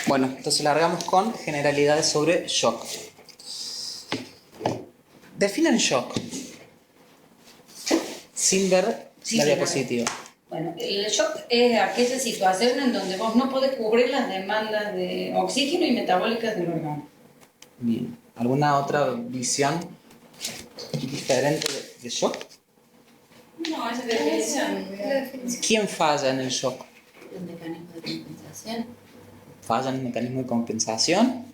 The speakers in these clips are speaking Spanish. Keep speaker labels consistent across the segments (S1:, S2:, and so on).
S1: Bueno, entonces largamos con generalidades sobre shock. Definen shock sin ver la diapositiva.
S2: Bueno, el shock es aquella situación en donde vos no podés cubrir las demandas de oxígeno y metabólicas del órgano.
S1: Bien. ¿Alguna otra visión diferente de shock?
S2: No, esa definición.
S1: ¿Quién falla en el shock?
S2: El mecanismo de compensación.
S1: ¿Falla en el mecanismo de compensación?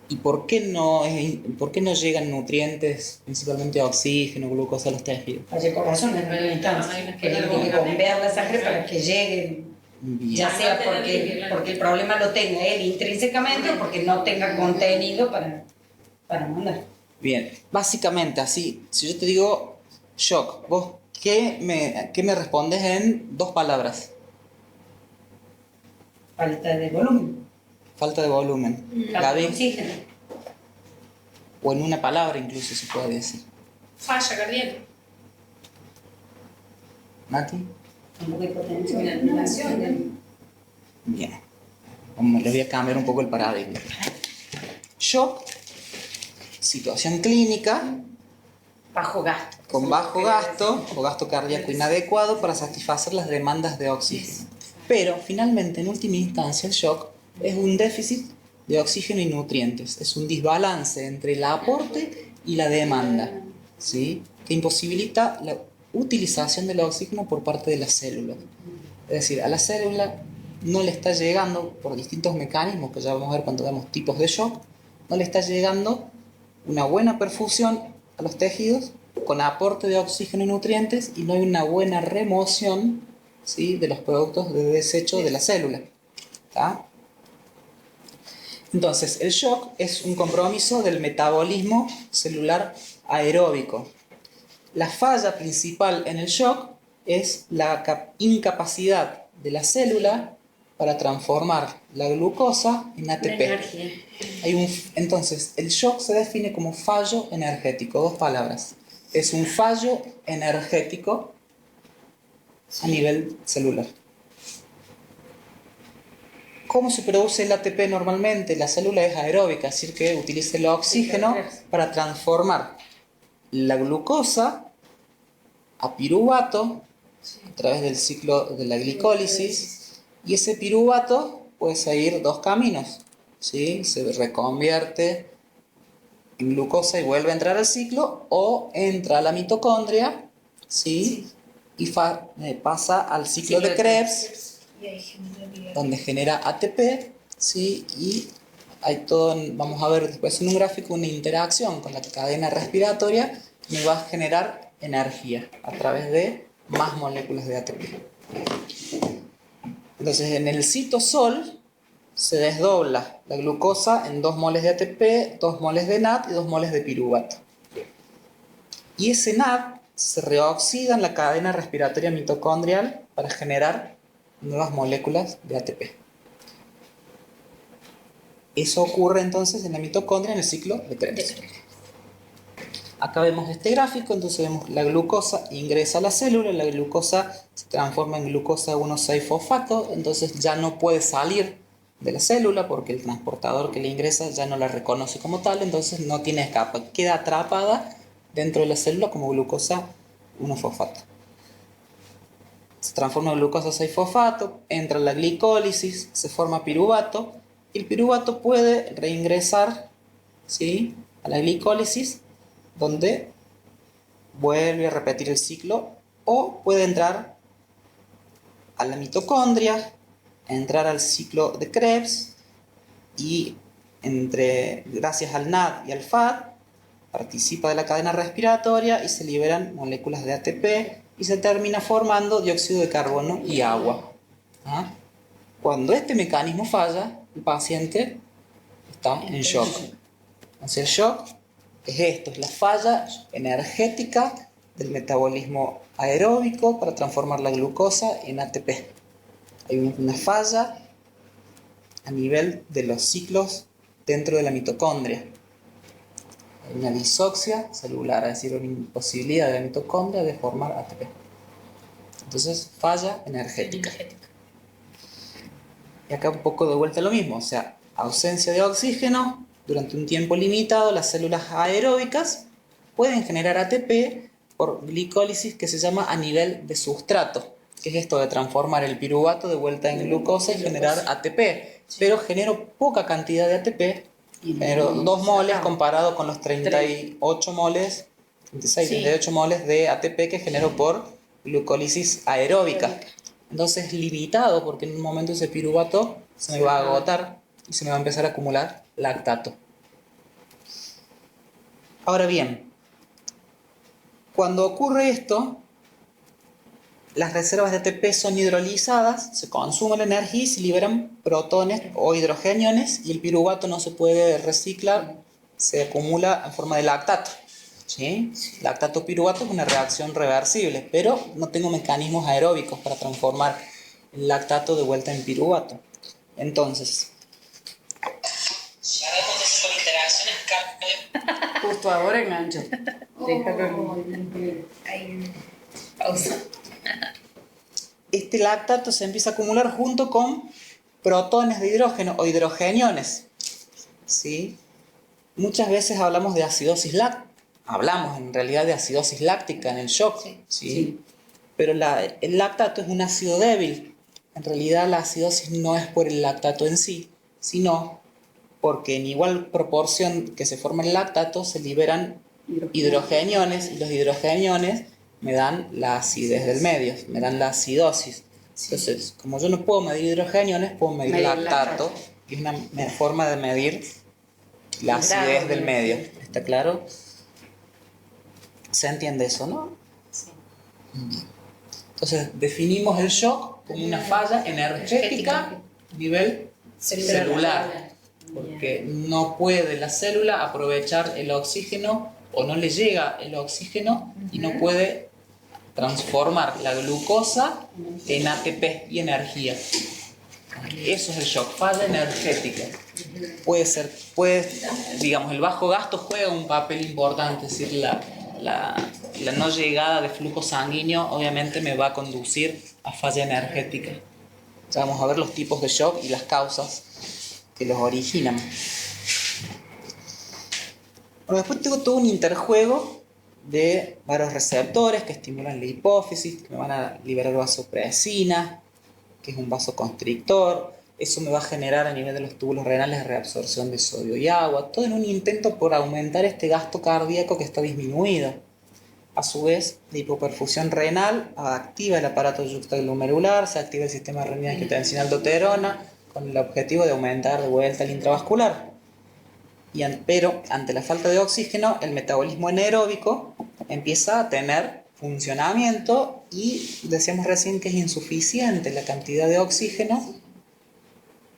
S1: ¿Y por qué no llegan nutrientes, principalmente oxígeno, glucosa a los tejidos?
S2: Falla el corazón en primera instancia, que tiene que bombear la sangre para que llegue,
S1: Bien.
S2: ya sea porque el problema lo tenga él intrínsecamente o porque no tenga contenido para mandar.
S1: Bien, básicamente así, si yo te digo shock, ¿vos qué me respondes en 2 palabras?
S2: Falta de volumen.
S1: Falta de volumen.
S2: Falta de
S1: Gaby,
S2: oxígeno.
S1: o en una palabra incluso se puede decir.
S3: Falla cardíaca.
S1: ¿Nati?
S2: Un poco de potencia.
S3: Una anulación.
S1: Bien. Les voy a cambiar un poco el paradigma. Shock, situación clínica,
S2: Bajo gasto.
S1: con bajo gasto o gasto cardíaco inadecuado para satisfacer las demandas de oxígeno. Pero finalmente, en última instancia, el shock es un déficit de oxígeno y nutrientes. Es un desbalance entre el aporte y la demanda, ¿sí? Que imposibilita la utilización del oxígeno por parte de la célula. Es decir, a la célula no le está llegando, por distintos mecanismos que ya vamos a ver cuando vemos tipos de shock, no le está llegando una buena perfusión a los tejidos con aporte de oxígeno y nutrientes, y no hay una buena remoción, ¿sí?, de los productos de desecho de la célula. ¿Tá? Entonces, el shock es un compromiso del metabolismo celular aeróbico. La falla principal en el shock es la incapacidad de la célula para transformar la glucosa en ATP. Entonces, el shock se define como fallo energético, 2 palabras. Es un fallo energético a nivel celular. ¿Cómo se produce el ATP normalmente? La célula es aeróbica, es decir, que utiliza el oxígeno para transformar la glucosa a piruvato a través del ciclo de la glicólisis, y ese piruvato puede seguir 2 caminos, ¿sí? Se reconvierte en glucosa y vuelve a entrar al ciclo, o entra a la mitocondria, ¿sí? Y pasa al ciclo de Krebs, donde genera ATP, ¿sí? Y hay todo, vamos a ver después en un gráfico, una interacción con la cadena respiratoria que va a generar energía a través de más moléculas de ATP. Entonces, en el citosol se desdobla la glucosa en 2 moles de ATP, 2 moles de NAD y 2 moles de piruvato. Y ese NAD se reoxida en la cadena respiratoria mitocondrial para generar nuevas moléculas de ATP. Eso ocurre entonces en la mitocondria en el ciclo de Krebs. Acá vemos este gráfico, entonces vemos la glucosa ingresa a la célula, la glucosa se transforma en glucosa 1,6-fosfato, entonces ya no puede salir de la célula porque el transportador que le ingresa ya no la reconoce como tal, entonces no tiene escape, queda atrapada dentro de la célula como glucosa 1-fosfato. Se transforma en glucosa 6-fosfato, entra en la glicólisis, se forma piruvato, y el piruvato puede reingresar, ¿sí?, a la glicólisis, donde vuelve a repetir el ciclo, o puede entrar a la mitocondria, entrar al ciclo de Krebs, y gracias al NAD y al FAD participa de la cadena respiratoria y se liberan moléculas de ATP y se termina formando dióxido de carbono y agua. ¿Ah? Cuando este mecanismo falla, el paciente está en shock. Entonces el shock es esto, es la falla energética del metabolismo aeróbico para transformar la glucosa en ATP. Hay una falla a nivel de los ciclos dentro de la mitocondria. Hay una disoxia celular, es decir, una imposibilidad de la mitocondria de formar ATP. Entonces, falla energética. Y acá un poco de vuelta lo mismo, o sea, ausencia de oxígeno, durante un tiempo limitado las células aeróbicas pueden generar ATP por glicólisis que se llama a nivel de sustrato, que es esto de transformar el piruvato de vuelta en glucosa y generar ATP. Pero genero poca cantidad de ATP, genero 2 moles comparado con los 38 moles, 36, 38 moles de ATP que genero por glucólisis aeróbica. Entonces es limitado porque en un momento ese piruvato se me va a agotar y se me va a empezar a acumular lactato. Ahora bien, cuando ocurre esto, las reservas de ATP son hidrolizadas, se consume la energía y se liberan protones o hidrogeniones y el piruvato no se puede reciclar, se acumula en forma de lactato. ¿Sí? Lactato piruvato es una reacción reversible, pero no tengo mecanismos aeróbicos para transformar el lactato de vuelta en piruvato. Entonces, ya vemos con interacciones.
S2: Justo ahora engancho. Déjalo.
S3: Ahí, pausa.
S1: Este lactato se empieza a acumular junto con protones de hidrógeno o hidrogeniones. ¿Sí? Muchas veces hablamos de acidosis láctica. Hablamos en realidad de acidosis láctica en el shock. ¿Sí? Pero el lactato es un ácido débil. En realidad la acidosis no es por el lactato en sí, sino porque en igual proporción que se forma el lactato se liberan hidrogeniones y los hidrogeniones me dan la acidez del medio, me dan la acidosis. Entonces, como yo no puedo medir hidrogeniones, puedo medir lactato y es una forma de medir la acidez del medio. ¿Está claro? ¿Se entiende eso, no?
S3: Sí.
S1: Entonces, definimos el shock como una falla energética a nivel celular. Porque no puede la célula aprovechar el oxígeno o no le llega el oxígeno y no puede transformar la glucosa en ATP y energía. Eso es el shock, falla energética. Digamos, el bajo gasto juega un papel importante, es decir, la no llegada de flujo sanguíneo obviamente me va a conducir a falla energética. Ya vamos a ver los tipos de shock y las causas que los originan. Bueno, después tengo todo un interjuego de varios receptores que estimulan la hipófisis, que me van a liberar vasopresina, que es un vasoconstrictor. Eso me va a generar a nivel de los túbulos renales reabsorción de sodio y agua, todo en un intento por aumentar este gasto cardíaco que está disminuido. A su vez, la hipoperfusión renal activa el aparato yuxtaglomerular, se activa el sistema renina-angiotensina-aldosterona con el objetivo de aumentar de vuelta el intravascular. Pero ante la falta de oxígeno, el metabolismo anaeróbico empieza a tener funcionamiento y decíamos recién que es insuficiente la cantidad de oxígeno,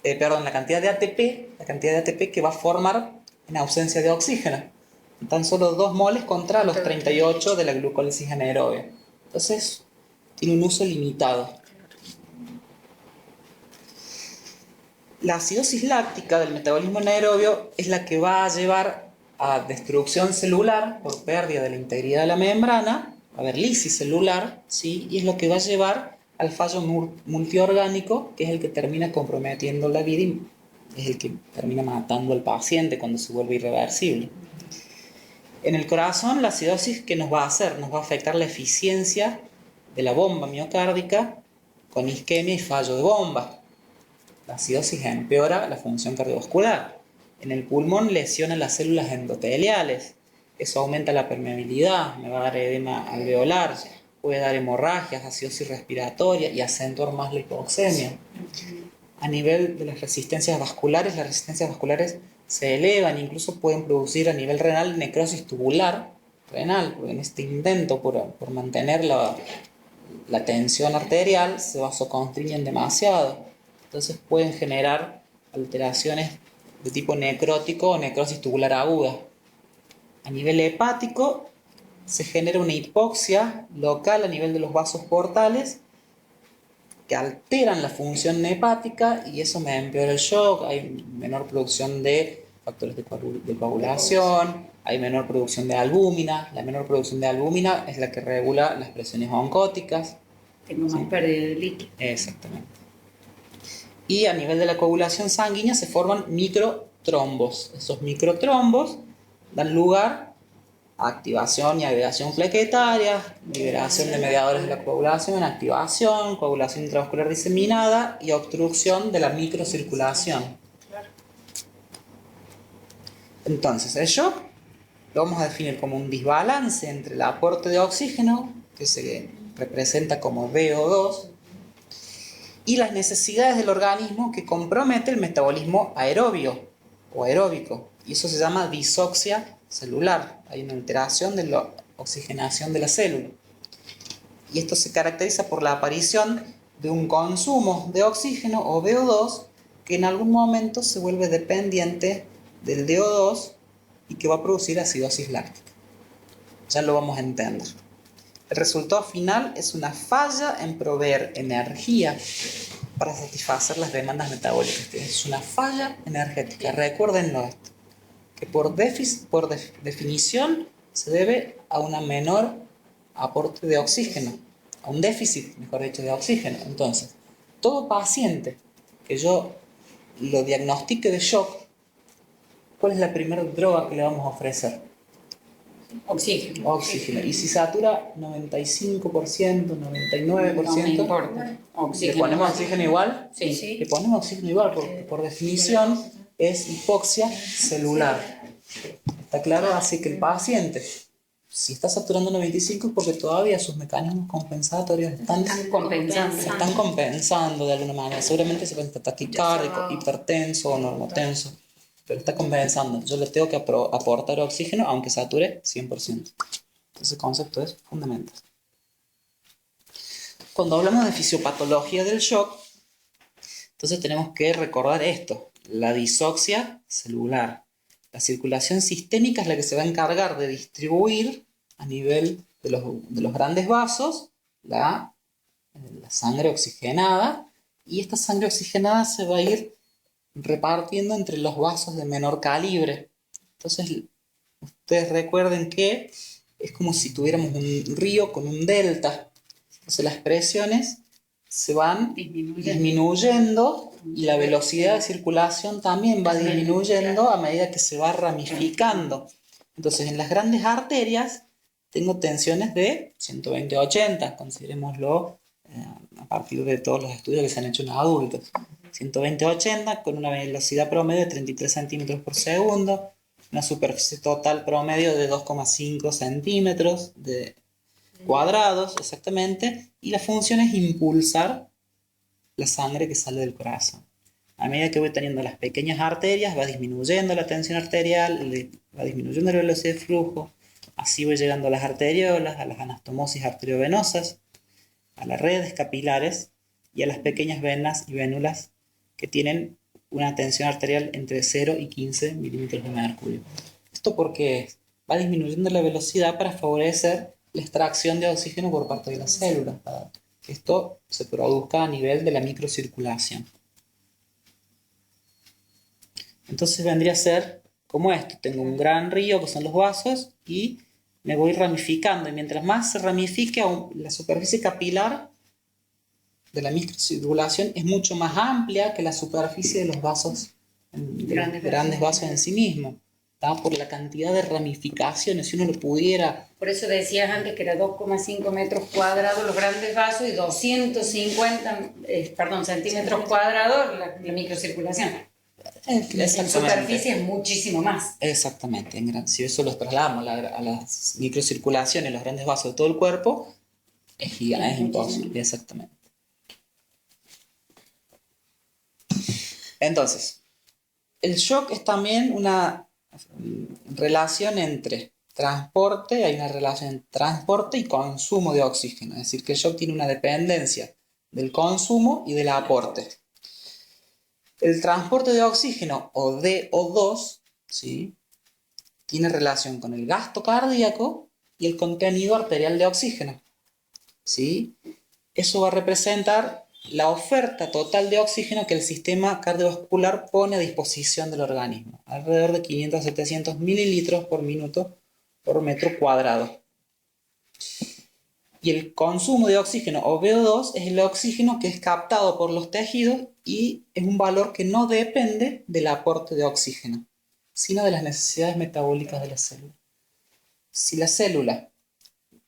S1: la cantidad de ATP que va a formar en ausencia de oxígeno. Tan solo 2 moles contra los 38 de la glucólisis anaerobia. Entonces, tiene un uso limitado. La acidosis láctica del metabolismo anaerobio es la que va a llevar a destrucción celular por pérdida de la integridad de la membrana, va a haber lisis celular, ¿sí? Y es lo que va a llevar al fallo multiorgánico, que es el que termina comprometiendo la vida y es el que termina matando al paciente cuando se vuelve irreversible. En el corazón, la acidosis, ¿qué nos va a hacer? Nos va a afectar la eficiencia de la bomba miocárdica con isquemia y fallo de bomba. La acidosis empeora la función cardiovascular. En el pulmón lesiona las células endoteliales. Eso aumenta la permeabilidad, me va a dar edema alveolar, puede dar hemorragias, acidosis respiratoria y acentuar más la hipoxemia. A nivel de las resistencias vasculares se elevan, incluso pueden producir a nivel renal necrosis tubular renal, porque en este intento por mantener la tensión arterial se vasoconstriñen demasiado. Entonces pueden generar alteraciones de tipo necrótico o necrosis tubular aguda. A nivel hepático se genera una hipoxia local a nivel de los vasos portales que alteran la función hepática y eso me empeora el shock, hay menor producción de factores de coagulación, hay menor producción de albúmina. La menor producción de albúmina es la que regula las presiones oncóticas.
S2: Tengo más pérdida de líquido.
S1: Exactamente. y a nivel de la coagulación sanguínea se forman microtrombos. Esos microtrombos dan lugar a activación y agregación plaquetaria, liberación de mediadores de la coagulación, activación, coagulación intravascular diseminada y obstrucción de la microcirculación. Entonces, el shock lo vamos a definir como un desbalance entre el aporte de oxígeno, que se representa como VO2, y las necesidades del organismo que compromete el metabolismo aerobio o aeróbico. Y eso se llama disoxia celular. Hay una alteración de la oxigenación de la célula. Y esto se caracteriza por la aparición de un consumo de oxígeno o VO2 que en algún momento se vuelve dependiente del DO2 y que va a producir acidosis láctica. Ya lo vamos a entender. El resultado final es una falla en proveer energía para satisfacer las demandas metabólicas. Es una falla energética. Recuérdenlo esto, que por definición se debe a una menor aporte de oxígeno, a un déficit, mejor dicho, de oxígeno. Entonces, todo paciente que yo lo diagnostique de shock, ¿cuál es la primera droga que le vamos a ofrecer?
S2: Oxígeno.
S1: Oxígeno. Y si satura 95%, 99%,
S2: No me importa.
S1: ¿le ponemos oxígeno igual?
S2: Sí.
S1: Le ponemos oxígeno igual porque por definición es hipoxia celular. ¿Está claro? Así que el paciente, si está saturando 95 es porque todavía sus mecanismos compensatorios están compensando de alguna manera. Seguramente se puede estar taquicárdico, hipertenso o normotenso, pero está compensando. Yo le tengo que aportar oxígeno aunque sature 100%. Ese concepto es fundamental. Cuando hablamos de fisiopatología del shock, entonces tenemos que recordar esto: la disoxia celular. La circulación sistémica es la que se va a encargar de distribuir a nivel de los grandes vasos la sangre oxigenada, y esta sangre oxigenada se va a ir repartiendo entre los vasos de menor calibre. Entonces, ustedes recuerden que es como si tuviéramos un río con un delta. Entonces las presiones se van disminuyendo y la velocidad de circulación también va disminuyendo a medida que se va ramificando. Entonces en las grandes arterias tengo tensiones de 120-80, considerémoslo a partir de todos los estudios que se han hecho en adultos. 120-80 con una velocidad promedio de 33 centímetros por segundo, una superficie total promedio de 2,5 centímetros de cuadrados exactamente, y la función es impulsar la sangre que sale del corazón. A medida que voy teniendo las pequeñas arterias, va disminuyendo la tensión arterial, va disminuyendo la velocidad de flujo, así voy llegando a las arteriolas, a las anastomosis arteriovenosas, a las redes capilares y a las pequeñas venas y vénulas que tienen una tensión arterial entre 0 y 15 milímetros de mercurio. ¿Esto por qué es? Va disminuyendo la velocidad para favorecer la extracción de oxígeno por parte de las células, para que esto se produzca a nivel de la microcirculación. Entonces vendría a ser como esto: tengo un gran río que son los vasos y me voy ramificando, y mientras más se ramifique, la superficie capilar de la microcirculación es mucho más amplia que la superficie de los vasos, de los grandes vasos en sí mismos. Por la cantidad de ramificaciones, si uno lo pudiera...
S2: Por eso decías antes que era 2,5 metros cuadrados los grandes vasos y 250 centímetros cuadrados la microcirculación. La superficie es muchísimo más.
S1: Exactamente. Si eso lo trasladamos a las microcirculaciones, los grandes vasos de todo el cuerpo, es gigante, es imposible. Exactamente. Entonces, el shock es también una relación entre transporte, hay una relación entre transporte y consumo de oxígeno, es decir, que el shock tiene una dependencia del consumo y del aporte. El transporte de oxígeno, o DO2, ¿sí?, tiene relación con el gasto cardíaco y el contenido arterial de oxígeno, ¿sí? Eso va a representar la oferta total de oxígeno que el sistema cardiovascular pone a disposición del organismo, alrededor de 500 a 700 mililitros por minuto por metro cuadrado. Y el consumo de oxígeno o VO2 es el oxígeno que es captado por los tejidos y es un valor que no depende del aporte de oxígeno, sino de las necesidades metabólicas de la célula. Si la célula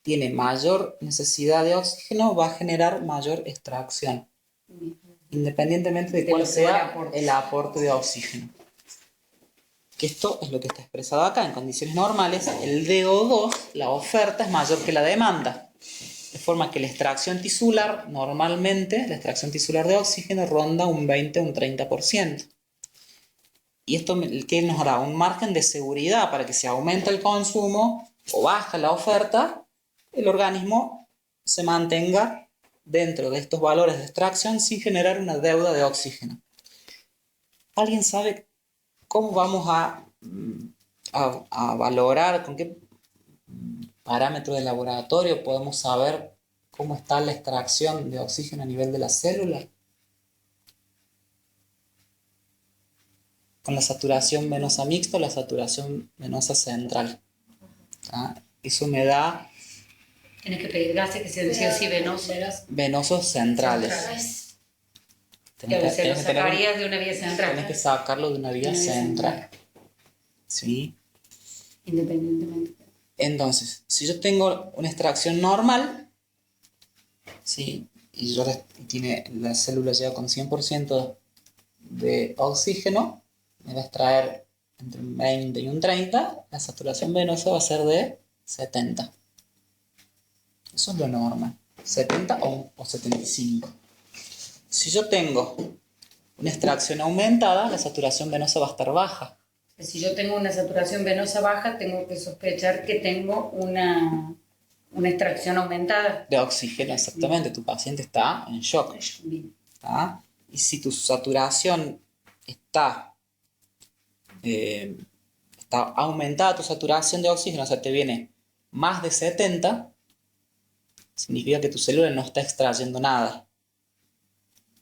S1: tiene mayor necesidad de oxígeno, va a generar mayor extracción, independientemente de cuál sea el aporte de oxígeno. Que esto es lo que está expresado acá. En condiciones normales, el DO2, la oferta, es mayor que la demanda. De forma que la extracción tisular, normalmente, la extracción tisular de oxígeno ronda un 20 o un 30%. Y esto que nos dará un margen de seguridad para que si aumenta el consumo o baja la oferta, el organismo se mantenga dentro de estos valores de extracción sin generar una deuda de oxígeno. ¿Alguien sabe cómo vamos a valorar, con qué parámetro de laboratorio podemos saber cómo está la extracción de oxígeno a nivel de la célula? Con la saturación venosa mixta o la saturación venosa central. Eso me da...
S2: Tienes que pedir gases que sean sí o sí venosos.
S1: Venosos centrales.
S2: Tenés que lo sacarías de una vía central.
S1: Tienes que sacarlo de una vía central. ¿Sí?
S2: Independientemente.
S1: Entonces, si yo tengo una extracción normal, ¿sí? Y la célula llega con 100% de oxígeno, me va a extraer entre un 20 y un 30, la saturación venosa va a ser de 70. Eso es lo normal, 70 o 75. Si yo tengo una extracción aumentada, la saturación venosa va a estar baja.
S2: Si yo tengo una saturación venosa baja, tengo que sospechar que tengo una extracción aumentada.
S1: De oxígeno, exactamente. Tu paciente está en shock. ¿Está? Y si tu saturación está aumentada, tu saturación de oxígeno, o sea, te viene más de 70, significa que tu célula no está extrayendo nada.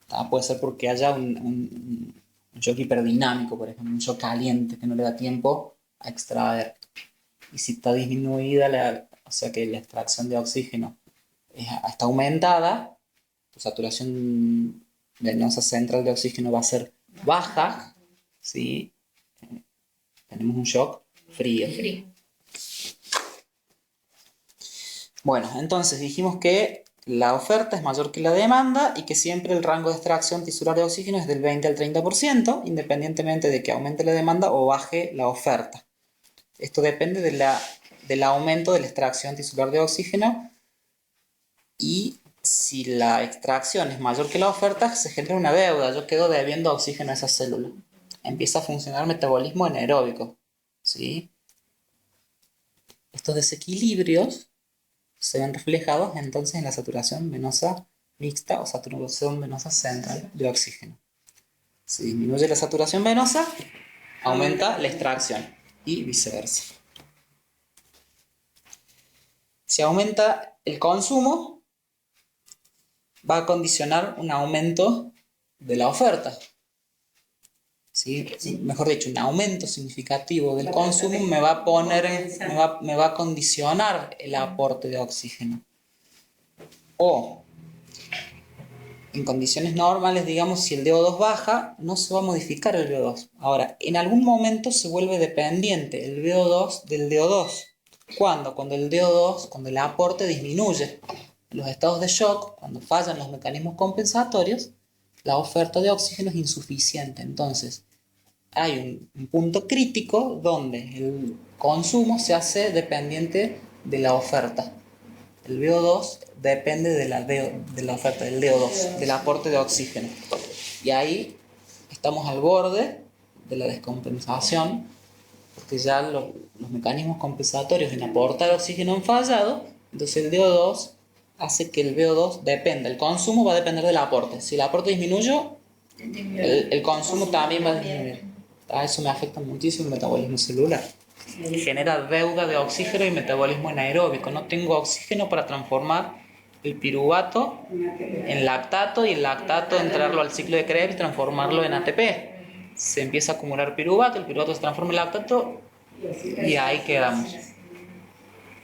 S1: ¿Está? Puede ser porque haya un shock hiperdinamico, por ejemplo, un shock caliente que no le da tiempo a extraer. Y si está disminuida, o sea que la extracción de oxígeno está aumentada, tu saturación venosa central de oxígeno va a ser baja, ¿sí? Tenemos un shock frío. Bueno, entonces dijimos que la oferta es mayor que la demanda y que siempre el rango de extracción tisular de oxígeno es del 20 al 30%, independientemente de que aumente la demanda o baje la oferta. Esto depende del aumento de la extracción tisular de oxígeno, y si la extracción es mayor que la oferta, se genera una deuda. Yo quedo debiendo oxígeno a esa célula. Empieza a funcionar metabolismo anaeróbico, ¿sí? Estos desequilibrios se ven reflejados entonces en la saturación venosa mixta o saturación venosa central de oxígeno. Si disminuye la saturación venosa, aumenta la extracción y viceversa. Si aumenta el consumo, va a condicionar un aumento de la oferta. ¿Sí? Mejor dicho, un aumento significativo del consumo me va a condicionar el aporte de oxígeno. O, en condiciones normales, digamos, si el DO2 baja, no se va a modificar el VO2. Ahora, en algún momento se vuelve dependiente el VO2 del DO2. ¿Cuándo? Cuando el aporte disminuye. En los estados de shock, cuando fallan los mecanismos compensatorios, la oferta de oxígeno es insuficiente. Entonces, hay un punto crítico donde el consumo se hace dependiente de la oferta. El VO2 depende de la oferta, del DO2, del aporte de oxígeno. Y ahí estamos al borde de la descompensación, porque ya los mecanismos compensatorios en aportar oxígeno han fallado. Entonces el DO2 hace que el VO2 dependa. El consumo va a depender del aporte. Si el aporte disminuyó, el consumo también va a disminuir. Eso me afecta muchísimo el metabolismo celular. Genera deuda de oxígeno y metabolismo anaeróbico. No tengo oxígeno para transformar el piruvato en lactato y el lactato entrarlo al ciclo de Krebs y transformarlo en ATP. Se empieza a acumular piruvato, el piruvato se transforma en lactato y ahí quedamos.